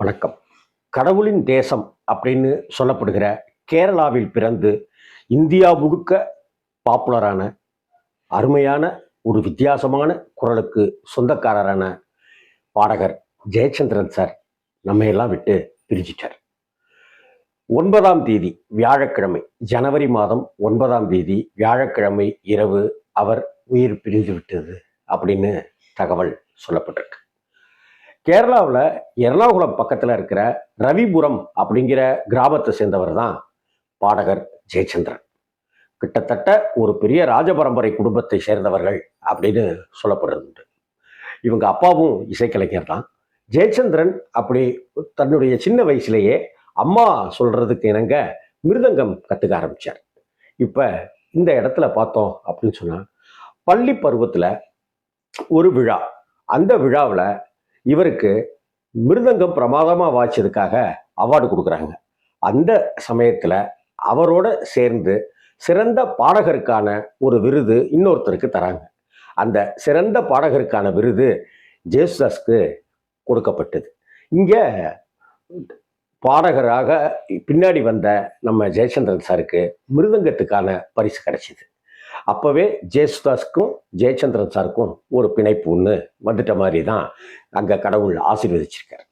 வணக்கம். கடவுளின் தேசம் அப்படின்னு சொல்லப்படுகிற கேரளாவில் பிறந்து இந்தியா முழுக்க பாப்புலரான அருமையான ஒரு வித்தியாசமான குரலுக்கு சொந்தக்காரரான பாடகர் ஜெயச்சந்திரன் சார் நம்ம எல்லாம் விட்டு பிரிஞ்சிட்டார். 9ஆம் தேதி வியாழக்கிழமை, ஜனவரி மாதம் 9ஆம் தேதி வியாழக்கிழமை இரவு அவர் உயிர் பிரிந்து விட்டது அப்படின்னு தகவல் சொல்லப்பட்டிருக்கு. கேரளாவில் எர்ணாகுளம் பக்கத்தில் இருக்கிற ரவிபுரம் அப்படிங்கிற கிராமத்தை சேர்ந்தவர் தான் பாடகர் ஜெயச்சந்திரன். கிட்டத்தட்ட ஒரு பெரிய ராஜபரம்பரை குடும்பத்தை சேர்ந்தவர்கள் அப்படின்னு சொல்லப்படுறது. இவங்க அப்பாவும் இசைக்கலைஞர் தான். ஜெயச்சந்திரன் அப்படி தன்னுடைய சின்ன வயசுலேயே அம்மா சொல்றதுக்கு இணங்க மிருதங்கம் கற்றுக்க ஆரம்பித்தார். இப்போ இந்த இடத்துல பார்த்தோம் அப்படின்னு சொன்னால், பள்ளி பருவத்தில் ஒரு விழா, அந்த விழாவில் இவருக்கு மிருதங்கம் பிரமாதமாக வாய்ச்சதுக்காக அவார்டு கொடுக்குறாங்க. அந்த சமயத்தில் அவரோட சேர்ந்து சிறந்த பாடகருக்கான ஒரு விருது இன்னொருத்தருக்கு தராங்க. அந்த சிறந்த பாடகருக்கான விருது ஜேசுதாஸ்க்கு கொடுக்கப்பட்டது. இங்கே பாடகராக பின்னாடி வந்த நம்ம ஜெயச்சந்திரன் சாருக்கு மிருதங்கத்துக்கான பரிசு கிடைச்சிது. அப்போவே ஜேசுதாஸ்க்கும் ஜெயச்சந்திரன் சாருக்கும் ஒரு பிணைப்பு ஒன்று வந்துட்ட மாதிரி தான் அங்கே கடவுள் ஆசீர்வதிச்சிருக்கார்.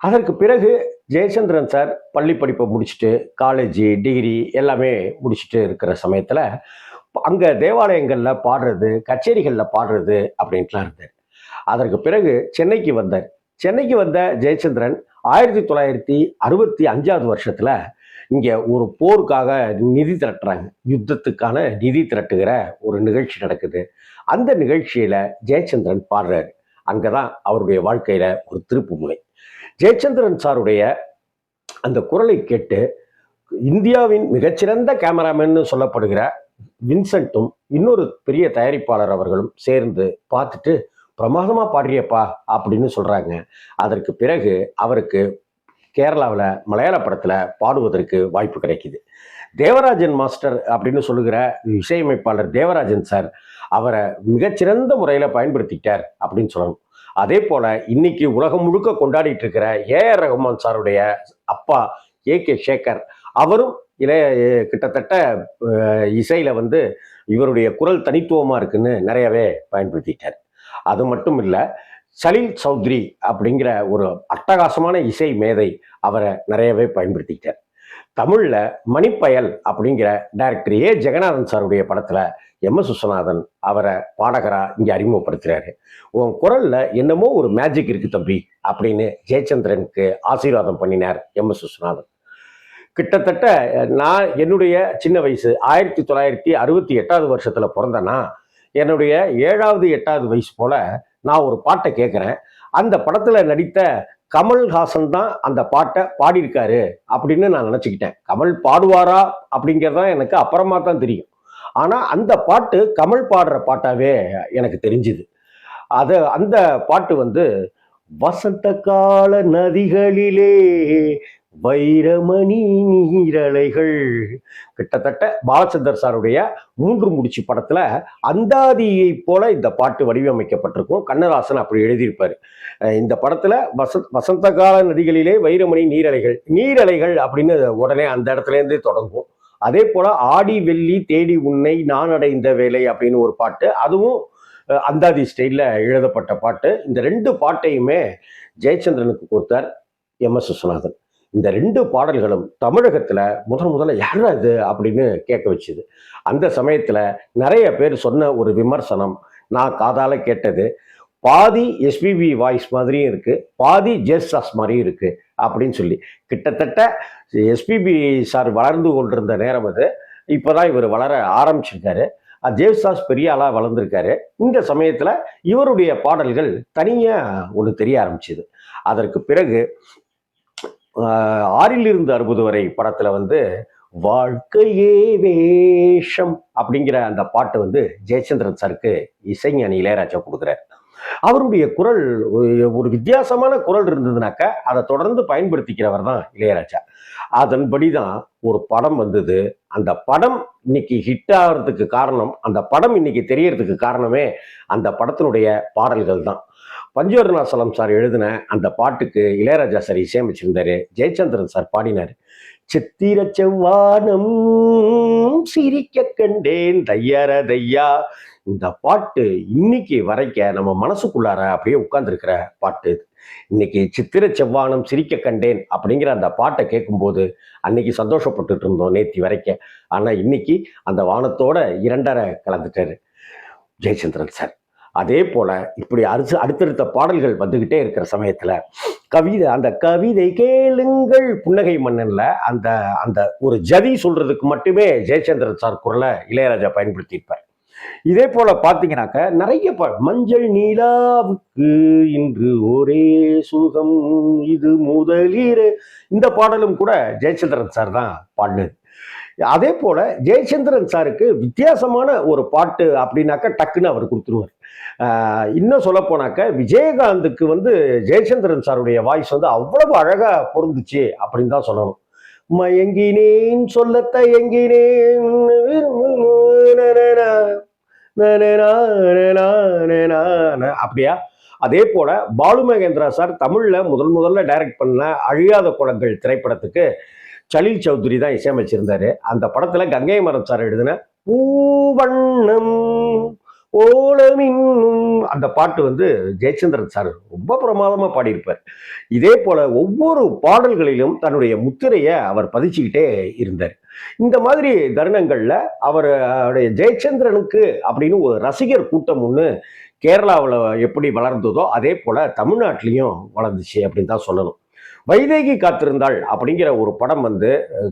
அதற்கு பிறகு ஜெயச்சந்திரன் சார் பள்ளி படிப்பை முடிச்சுட்டு காலேஜ் டிகிரி எல்லாமே முடிச்சுட்டு இருக்கிற சமயத்தில் அங்கே தேவாலயங்களில் பாடுறது, கச்சேரிகளில் பாடுறது அப்படின்ட்டுலாம் இருந்தார். அதற்கு பிறகு சென்னைக்கு வந்தார். சென்னைக்கு வந்த ஜெயச்சந்திரன் 1965 வருஷத்தில் இங்கே ஒரு போருக்காக நிதி திரட்டுறாங்க. யுத்தத்துக்கான நிதி திரட்டுகிற ஒரு நிகழ்ச்சி நடக்குது. அந்த நிகழ்ச்சியில் ஜெயச்சந்திரன் பாடுறாரு. அங்கே தான் அவருடைய வாழ்க்கையில் ஒரு திருப்பு முனை. ஜெயச்சந்திரன் சாருடைய அந்த குரலை கேட்டு இந்தியாவின் மிகச்சிறந்த கேமராமேன்னு சொல்லப்படுகிற வின்சென்ட்டும் இன்னொரு பெரிய தயாரிப்பாளர் அவர்களும் சேர்ந்து பார்த்துட்டு, பிரமாதமாக பாடுறியப்பா அப்படின்னு சொல்கிறாங்க. அதற்கு பிறகு அவருக்கு கேரளாவில் மலையாள படத்தில் பாடுவதற்கு வாய்ப்பு கிடைக்கிது. தேவராஜன் மாஸ்டர் அப்படின்னு சொல்லுகிற இசையமைப்பாளர் தேவராஜன் சார் அவரை மிகச்சிறந்த முறையில் பயன்படுத்திட்டார் அப்படின்னு சொல்லணும். அதே போல் இன்னைக்கு உலகம் முழுக்க கொண்டாடிட்டு இருக்கிற ஏஆர் ரஹ்மான் சாருடைய அப்பா ஏகே சேகர் அவரும் கிட்டத்தட்ட இசையில் இவருடைய குரல் தனித்துவமாக இருக்குன்னு நிறையவே பயன்படுத்திட்டார். அது மட்டும் இல்லை, சலீல் சௌத்ரி அப்படிங்கிற ஒரு அட்டகாசமான இசை மேதை அவரை நிறையவே பயன்படுத்திட்டார். தமிழில் மணிப்பயல் அப்படிங்கிற டைரக்டர் ஏ ஜெகநாதன் சாருடைய படத்தில் எம்.எஸ். விஸ்வநாதன் அவரை பாடகராக இங்கே அறிமுகப்படுத்துகிறாரு. உன் குரலில் என்னமோ ஒரு மேஜிக் இருக்குது தம்பி அப்படின்னு ஜெயச்சந்திரனுக்கு ஆசீர்வாதம் பண்ணினார் எம்.எஸ். விஸ்வநாதன். கிட்டத்தட்ட நான் என்னுடைய சின்ன வயசு 1968 வருஷத்தில் பிறந்தேன்னா, என்னுடைய 7வது 8வது வயசு போல் நான் ஒரு பாட்டை கேட்குறேன். அந்த படத்தில் நடித்த கமல்ஹாசன் தான் அந்த பாட்டை பாடியிருக்காரு அப்படின்னு நான் நினச்சிக்கிட்டேன். கமல் பாடுவாரா அப்படிங்கிறதான் எனக்கு அப்புறமா தான் தெரியும். ஆனால் அந்த பாட்டு கமல் பாடுற பாட்டாவே எனக்கு தெரிஞ்சுது. அந்த பாட்டு வசந்த கால நதிகளிலே வைரமணி நீரலைகள். கிட்டத்தட்ட பாலச்சந்தர் சாருடைய 3 முடிச்சு படத்துல அந்தாதியை போல இந்த பாட்டு வடிவமைக்கப்பட்டிருக்கும். கண்ணதாசன் அப்படி எழுதியிருப்பார். இந்த படத்துல வசந்த கால நதிகளிலே வைரமணி நீரலைகள், நீரலைகள் அப்படின்னு உடனே அந்த இடத்துல இருந்தே தொடங்கும். அதே போல ஆடி வெள்ளி தேடி உன்னை நான் அடைந்த வேலை அப்படின்னு ஒரு பாட்டு, அதுவும் அந்தாதி ஸ்டைல்ல எழுதப்பட்ட பாட்டு. இந்த 2 பாட்டையுமே ஜெயச்சந்திரனுக்கு கொடுத்தார் எம்.எஸ். விஸ்வநாதன். இந்த 2 பாடல்களும் தமிழகத்தில் முதல்ல யாரா இது அப்படின்னு கேட்க வச்சுது. அந்த சமயத்தில் நிறைய பேர் சொன்ன ஒரு விமர்சனம் நான் காதால கேட்டது, பாதி எஸ்பிபி வாய்ஸ் மாதிரியும் இருக்குது, பாதி ஜேசுதாஸ் மாதிரியும் இருக்குது அப்படின்னு சொல்லி. கிட்டத்தட்ட எஸ்பிபி சார் வளர்ந்து கொண்டிருந்த நேரம் அது. இப்போ தான் இவர் வளர ஆரம்பிச்சிருக்காரு. ஜேசுதாஸ் பெரிய ஆளாக வளர்ந்துருக்காரு. இந்த சமயத்தில் இவருடைய பாடல்கள் தனியாக ஒன்று தெரிய ஆரம்பிச்சுது. அதற்கு பிறகு 6லிருந்து 60 வரை படத்துல வாழ்க்கையே வேஷம் அப்படிங்கிற அந்த பாட்டு ஜெயச்சந்திரன் சாருக்கு இசைஞானி இளையராஜா கொடுக்குறார். அவருடைய குரல் ஒரு வித்தியாசமான குரல் இருந்ததுனாக்க அதை தொடர்ந்து பயன்படுத்திக்கிறவர் தான் இளையராஜா. அதன்படி தான் ஒரு படம் வந்தது. அந்த படம் இன்னைக்கு ஹிட் ஆகிறதுக்கு காரணம், அந்த படம் இன்னைக்கு தெரியறதுக்கு காரணமே அந்த படத்தினுடைய பாடல்கள் தான். பஞ்சவர்ணாசலம் சார் எழுதின அந்த பாட்டுக்கு இளையராஜா சார் இசையமைச்சிருந்தாரு. ஜெயச்சந்திரன் சார் பாடினாரு. சித்திர செவ்வானம் சிரிக்க கண்டேன் தையார தையா. இந்த பாட்டு இன்னைக்கு வரைக்க நம்ம மனசுக்குள்ளார அப்படியே உட்கார்ந்துருக்கிற பாட்டு. இன்னைக்கு சித்திர செவ்வானம் சிரிக்க கண்டேன் அப்படிங்கிற அந்த பாட்டை கேட்கும்போது அன்னைக்கு சந்தோஷப்பட்டுட்டு இருந்தோம் நேத்தி வரைக்கும். ஆனா இன்னைக்கு அந்த வானத்தோட இரண்டரை கலந்துட்டாரு ஜெயச்சந்திரன் சார். அதே போல இப்படி அடுத்தடுத்த பாடல்கள் வந்துகிட்டே இருக்கிற சமயத்துல அந்த கவிதை கேளுங்கள் புன்னகை மன்னன்ல அந்த அந்த ஒரு ஜதி சொல்றதுக்கு மட்டுமே ஜெயச்சந்திரன் சார் குரலை இளையராஜா பயன்படுத்தியிருப்பார். இதே போல பாத்தீங்கன்னாக்க நிறைய மஞ்சள் நீலாவுக்கு இன்று ஒரே சுகம் இது முதலீர, இந்த பாடலும் கூட ஜெயச்சந்திரன் சார் தான் பாடினது. அதே போல ஜெயச்சந்திரன் சாருக்கு வித்தியாசமான ஒரு பாட்டு அப்படின்னாக்க டக்குன்னு அவர் கொடுத்துருவார். இன்னும் சொல்ல போனாக்க விஜயகாந்துக்கு ஜெயச்சந்திரன் சாருடைய வாய்ஸ் அவ்வளவு அழகா பொருந்துச்சு அப்படின்னு தான் சொல்லணும். மயங்கினேன் சொல்ல தயங்கினேன் அப்படியா. அதே போல பாலு மகேந்திரா சார் தமிழ்ல முதல்ல டைரக்ட் பண்ண அழியாத குளங்கள் திரைப்படத்துக்கு சலீல் சௌத்ரி தான் இசையமைச்சிருந்தாரு. அந்த படத்துல கங்கை மரம் சார் எழுதின பூவண்ணம் ஓலமின்னும் அந்த பாட்டு ஜெயச்சந்திரன் சார் ரொம்ப பிரமாதமா பாடியிருப்பார். இதே போல ஒவ்வொரு பாடல்களிலும் தன்னுடைய முத்திரையை அவர் பதிச்சுக்கிட்டே இருந்தார். இந்த மாதிரி தருணங்கள்ல அவருடைய ஜெயச்சந்திரனுக்கு அப்படின்னு ஒரு ரசிகர் கூட்டம் ஒன்று கேரளாவில் எப்படி வளர்ந்ததோ அதே போல தமிழ்நாட்டிலையும் வளர்ந்துச்சு அப்படின்னு தான் சொல்லணும். வைதேகி காத்திருந்தாள் அப்படிங்கிற ஒரு படம்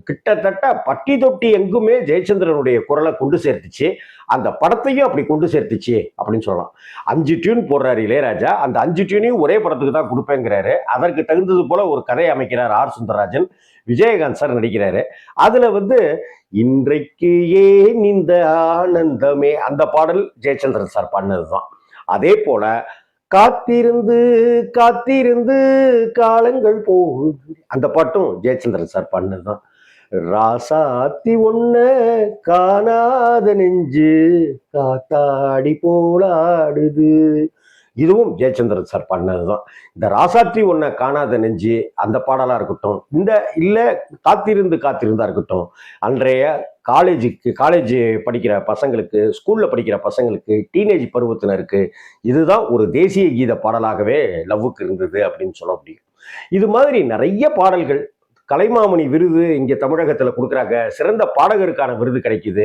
கிட்டத்தட்ட பட்டி தொட்டி எங்குமே ஜெயச்சந்திரனுடைய குரலை கொண்டு சேர்த்துச்சு. அந்த படத்தையும் அப்படி கொண்டு சேர்த்துச்சு அப்படின்னு சொல்லலாம். 5 டியூன் போடுறாரு இளையராஜா. அந்த 5 டியூனையும் ஒரே படத்துக்கு தான் கொடுப்பேங்கிறாரு. அதற்கு தகுந்தது போல ஒரு கதை அமைக்கிறார் ஆர் சுந்தரராஜன். விஜயகாந்த் சார் நடிக்கிறாரு. அதுல இன்றைக்கு ஏன் இந்த ஆனந்தமே அந்த பாடல் ஜெயச்சந்திரன் சார் பாடினதுதான். அதே போல காத்திருந்து காத்திருந்து காலங்கள் போகுது அந்த பாட்டும் ஜெயச்சந்திரன் சார் பண்ணதுதான். ராசாத்தி ஒன்ன காணாத நெஞ்சு காத்தாடி போலாடுது, இதுவும் ஜெயச்சந்திரன் சார் பண்ணதுதான். இந்த ராசாத்தி ஒன்ன காணாத நெஞ்சு அந்த பாடலா இருக்கட்டும், இந்த இல்ல காத்திருந்து காத்திருந்தா இருக்கட்டும், அன்றைய காலேஜ் படிக்கிற பசங்களுக்கு, ஸ்கூல்ல படிக்கிற பசங்களுக்கு, டீனேஜ் பருவத்தினருக்கு இதுதான் ஒரு தேசிய கீத பாடலாகவே லவ்வுக்கு இருந்தது அப்படின்னு சொல்ல முடியும். இது மாதிரி நிறைய பாடல்கள். கலைமாமணி விருது இங்க தமிழகத்துல கொடுக்குறாங்க. சிறந்த பாடகருக்கான விருது கிடைக்குது.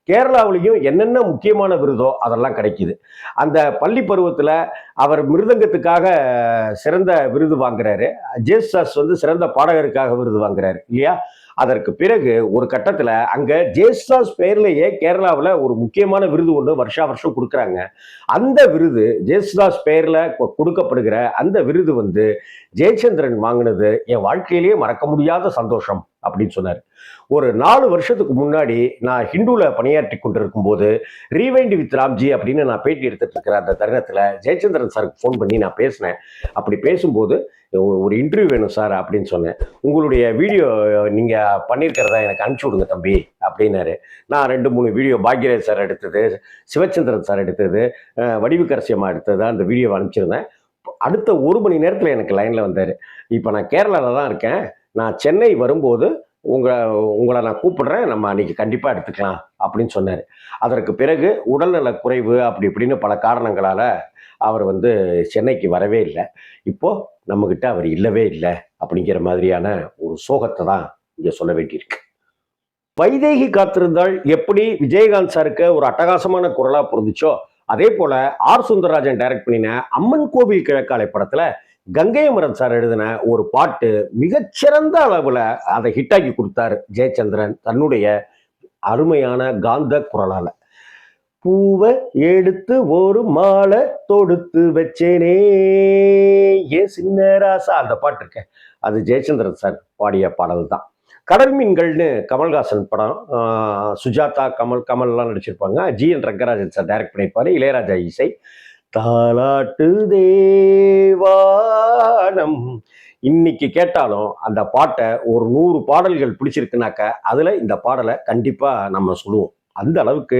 கேரளாவிலையும் என்னென்ன முக்கியமான விருதோ அதெல்லாம் கிடைக்குது. அந்த பள்ளி பருவத்துல அவர் மிருதங்கத்துக்காக சிறந்த விருது வாங்குறாரு. ஜேசுதாஸ் சிறந்த பாடகருக்காக விருது வாங்குறாரு இல்லையா. அதற்கு பிறகு ஒரு கட்டத்துல அங்க ஜேசுதாஸ் பெயர்லயே கேரளாவில் ஒரு முக்கியமான விருது ஒன்று வருஷம் கொடுக்குறாங்க. அந்த விருது ஜேசுதாஸ் பெயர்ல கொடுக்கப்படுகிற அந்த விருது ஜெயச்சந்திரன் வாங்கினது என் வாழ்க்கையிலேயே மறக்க முடியாத சந்தோஷம் அப்படின்னு சொன்னார். ஒரு 4 வருஷத்துக்கு முன்னாடி நான் ஹிந்துல பணியாற்றி கொண்டிருக்கும் போது ரீவைண்ட் வித் ராம்ஜி அப்படின்னு நான் பேட்டி எடுத்துட்டு இருக்கிற அந்த தருணத்துல ஜெயச்சந்திரன் சாருக்கு ஃபோன் பண்ணி நான் பேசினேன். அப்படி பேசும்போது ஒரு இன்டர்வியூ வேணும் சார் அப்படின்னு சொன்னேன். உங்களுடைய வீடியோ நீங்க பண்ணியிருக்கிறதா எனக்கு அனுப்பிச்சி விடுங்க தம்பி அப்படின்னாரு. நான் 2-3 வீடியோ பாக்யராஜ் சார் எடுத்தது, சிவச்சந்திரன் சார் எடுத்தது, வடிவுக்கரசியம்மா எடுத்தது அந்த வீடியோவை அனுப்பிச்சிருந்தேன். அடுத்த 1 மணி நேரத்தில் எனக்கு லைனில் வந்தார். இப்போ நான் கேரளாவில் தான் இருக்கேன், நான் சென்னை வரும்போது உங்களை நான் கூப்பிடுறேன், நம்ம அன்னைக்கு கண்டிப்பாக எடுத்துக்கலாம் அப்படின்னு சொன்னார். அதற்கு பிறகு உடல்நல குறைவு அப்படி இப்படின்னு பல காரணங்களால் அவர் சென்னைக்கு வரவே இல்லை. இப்போ நம்மகிட்ட அவர் இல்லவே இல்லை அப்படிங்கிற மாதிரியான ஒரு சோகத்தை தான் இங்கே சொல்ல வேண்டியிருக்கு. வைதேகி காத்திருந்தால் எப்படி விஜயகாந்த் சாருக்கு ஒரு அட்டகாசமான குரலா பொருந்துச்சோ அதே போல ஆர் சுந்தரராஜன் டைரக்ட் பண்ணின அம்மன் கோவில் கிழக்காலை படத்துல கங்கை அமரன் சார் எழுதின ஒரு பாட்டு மிகச்சிறந்த அளவுல அதை ஹிட்டாக்கி கொடுத்தார் ஜெயச்சந்திரன் தன்னுடைய அருமையான காந்த குரலால. பூவை எடுத்து ஒரு மாலை தொடுத்து வச்சேனே ஏ சின்ன ராசா, அந்த பாட்டு இருக்க அது ஜெயச்சந்திரன் சார் பாடிய பாடல் தான். கடல் மீன்கள்னு கமல்ஹாசன் படம், சுஜாதா கமல்லாம் நடிச்சிருப்பாங்க. ஜி.என். ரங்கராஜன் சார் டைரக்ட் பண்ணியிருப்பாரு. இளையராஜா இசை. தாலாட்டு தேவானம் இன்னைக்கு கேட்டாலும் அந்த பாட்டை ஒரு 100 பாடல்கள் பிடிச்சிருக்குனாக்க அதுல இந்த பாடலை கண்டிப்பா நம்ம சொல்லுவோம். அந்த அளவுக்கு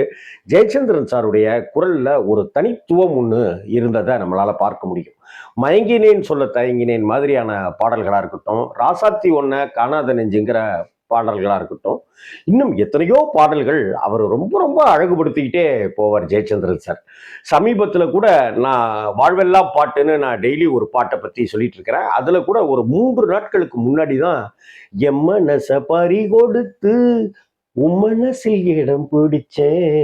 ஜெயச்சந்திரன் சாருடைய குரல்ல ஒரு தனித்துவம் ஒன்று இருந்ததை நம்மளால பார்க்க முடியும். மயங்கினேன் சொல்ல தயங்கினேன் மாதிரியான பாடல்களா இருக்கட்டும், ராசாத்தி ஒன்ன காணாத நெஞ்சுங்கிற பாடல்களா இருக்கட்டும், இன்னும் எத்தனையோ பாடல்கள் அவர் ரொம்ப ரொம்ப அழகுபடுத்திக்கிட்டே போவார் ஜெயச்சந்திரன் சார். சமீபத்துல கூட நான் வாழ்வெல்லாம் பாட்டுன்னு நான் டெய்லி ஒரு பாட்டை பத்தி சொல்லிட்டு இருக்கிறேன். அதுல கூட ஒரு 3 நாட்களுக்கு முன்னாடி தான் என் மனச பறி கொடுத்து உன் மனசில் இடம் பிடிச்சேன்,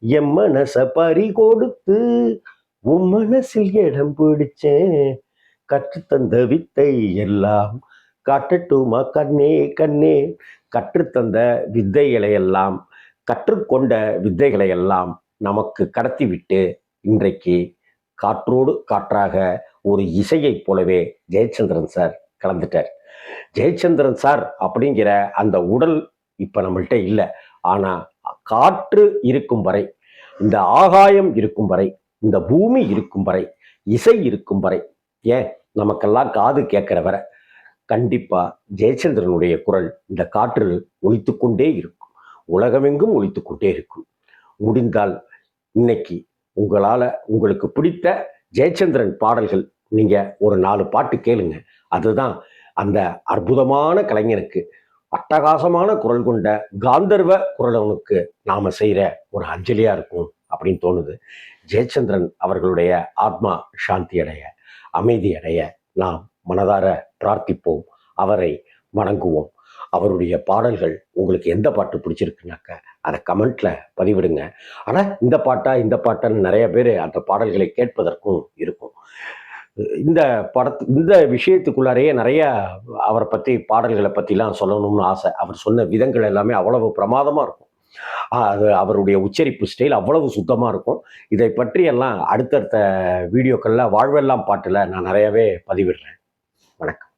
என் மனச பறி கொடுத்து உன் மனசில் இடம் பிடிச்சேன், கற்றுத்தந்த வித்தை எல்லாம் காட்டட்டுமா கண்ணே கண்ணே, கற்றுத்தந்த வித்தைகளை எல்லாம், கற்றுக்கொண்ட வித்தைகளை எல்லாம் நமக்கு கடத்திவிட்டு இன்றைக்கு காற்றோடு காற்றாக ஒரு இசையைப் போலவே ஜெயச்சந்திரன் சார் கலந்துட்டார். ஜெயச்சந்திரன் சார் அப்படிங்கிற அந்த உடல் இப்ப நம்மள்கிட்ட இல்லை. ஆனா காற்று இருக்கும் வரை, இந்த ஆகாயம் இருக்கும் வரை, இந்த பூமி இருக்கும் வரை, இசை இருக்கும் வரை, ஏன் நமக்கெல்லாம் காது கேட்கிற வரை கண்டிப்பா ஜெயச்சந்திரனுடைய குரல் இந்த காற்றில் ஒலித்து கொண்டே இருக்கும், உலகமெங்கும் ஒலித்து கொண்டே இருக்கும். முடிந்தால் இன்னைக்கு உங்களுக்கு பிடித்த ஜெயச்சந்திரன் பாடல்கள் நீங்க ஒரு 4 பாட்டு கேளுங்க. அதுதான் அந்த அற்புதமான கலைஞனுக்கு, அட்டகாசமான குரல் கொண்ட காந்தர்வ குரலவனுக்கு நாம செய்யற ஒரு அஞ்சலியா இருக்கும் அப்படின்னு தோணுது. ஜெயச்சந்திரன் அவர்களுடைய ஆத்மா சாந்தி அடைய, அமைதி அடைய நாம் மனதார பிரார்த்திப்போம், அவரை வணங்குவோம். அவருடைய பாடல்கள் உங்களுக்கு எந்த பாட்டு பிடிச்சிருக்குனாக்க அதை கமெண்ட்ல பதிவிடுங்க. ஆனால் இந்த பாட்டான்னு நிறைய பேர் அந்த பாடல்களை கேட்பதற்கும் இருக்கும். இந்த விஷயத்துக்குள்ளாரையே நிறைய அவரை பற்றி பாடல்களை பற்றிலாம் சொல்லணும்னு ஆசை. அவர் சொன்ன விதங்கள் எல்லாமே அவ்வளவு பிரமாதமாக இருக்கும். அது அவருடைய உச்சரிப்பு ஸ்டைல் அவ்வளவு சுத்தமாக இருக்கும். இதை பற்றி எல்லாம் அடுத்தடுத்த வீடியோக்களில் வாழ்வெல்லாம் பாட்டில் நான் நிறையவே பதிவிடுறேன். வணக்கம்.